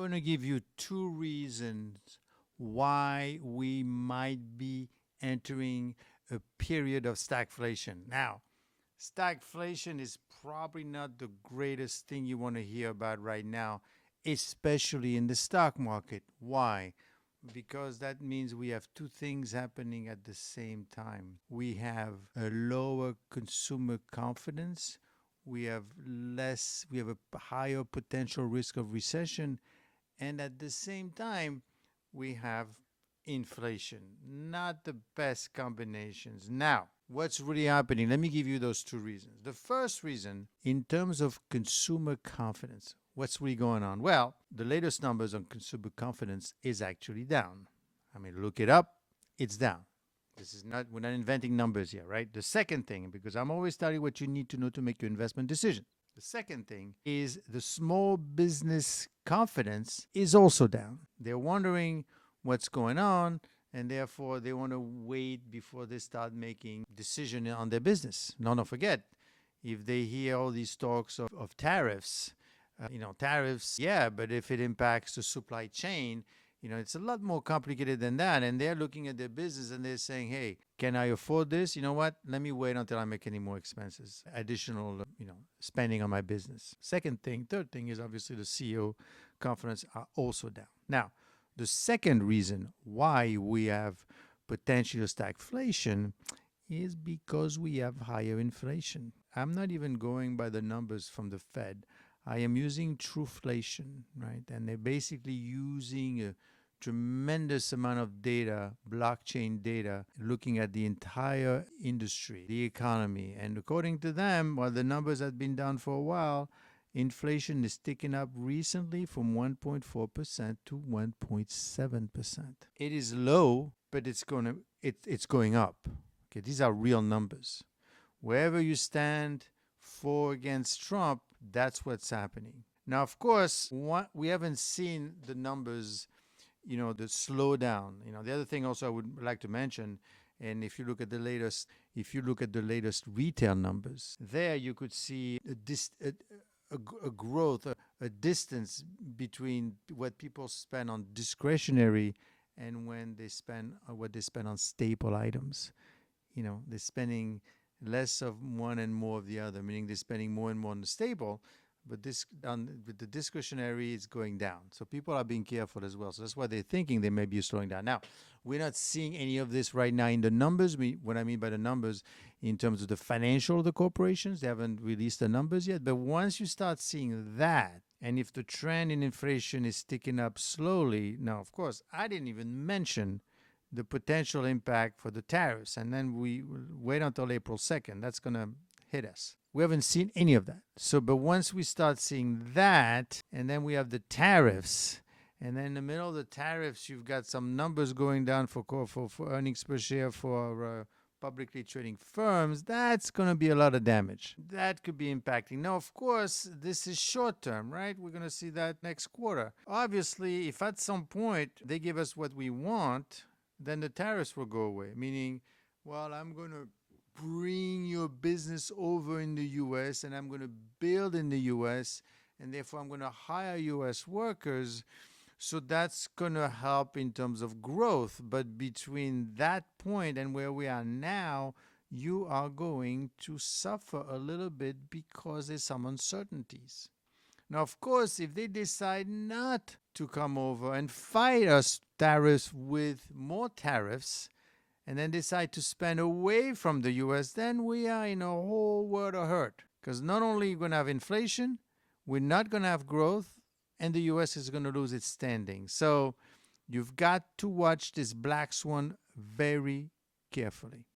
going to give you two reasons why we might be entering a period of stagflation. Now, stagflation is probably not the greatest thing you want to hear about right now, especially in the stock market. Why? Because that means we have two things happening at the same time. We have a lower consumer confidence, we have a higher potential risk of recession, and at the same time, we have inflation. Not the best combinations. Now, what's really happening? Let me give you those two reasons. The first reason, in terms of consumer confidence, what's really going on? Well, the latest numbers on consumer confidence is actually down. I mean, look it up, it's down. We're not inventing numbers here, right? The second thing, because I'm always telling you what you need to know to make your investment decision. The second thing is the small business confidence is also down. They're wondering what's going on, and therefore they want to wait before they start making decisions on their business. Now, don't forget, if they hear all these talks of tariffs, tariffs, yeah, but if it impacts the supply chain, it's a lot more complicated than that. And they're looking at their business and they're saying, hey, can I afford this? You know what? Let me wait until I make any more expenses, additional, spending on my business. Third thing is obviously the CEO confidence are also down. Now, the second reason why we have potential stagflation is because we have higher inflation. I'm not even going by the numbers from the Fed. I am using Trueflation, right? And they're basically using a tremendous amount of data, blockchain data, looking at the entire industry, the economy. And according to them, while the numbers have been down for a while, inflation is ticking up recently from 1.4% to 1.7%. It is low, but it's going up. Okay, these are real numbers. Wherever you stand for against Trump, that's what's happening. Now, of course, we haven't seen the numbers, the slowdown. The other thing also I would like to mention, and if you look at the latest retail numbers, there you could see a growth, a distance between what people spend on discretionary and what they spend on staple items. They're spending less of one and more of the other, meaning they're spending more and more on the staple, but with the discretionary is going down. So people are being careful as well. So that's why they're thinking they may be slowing down. Now, we're not seeing any of this right now in the numbers. What I mean by the numbers, in terms of the financial of the corporations, they haven't released the numbers yet. But once you start seeing that, and if the trend in inflation is ticking up slowly, now, of course, I didn't even mention the potential impact for the tariffs. And then we wait until April 2nd. That's going to hit us. We haven't seen any of that. But once we start seeing that, and then we have the tariffs, and then in the middle of the tariffs, you've got some numbers going down for earnings per share for publicly trading firms, that's going to be a lot of damage. That could be impacting. Now, of course, this is short term, right? We're going to see that next quarter. Obviously, if at some point they give us what we want, then the tariffs will go away, meaning, well, I'm going to bring your business over in the U.S. and I'm going to build in the U.S. and therefore I'm going to hire U.S. workers. So that's going to help in terms of growth. But between that point and where we are now, you are going to suffer a little bit because there's some uncertainties. Now, of course, if they decide not to come over and fight us tariffs with more tariffs, and then decide to spend away from the U.S., then we are in a whole world of hurt. Because not only are we going to have inflation, we're not going to have growth, and the U.S. is going to lose its standing. So you've got to watch this black swan very carefully.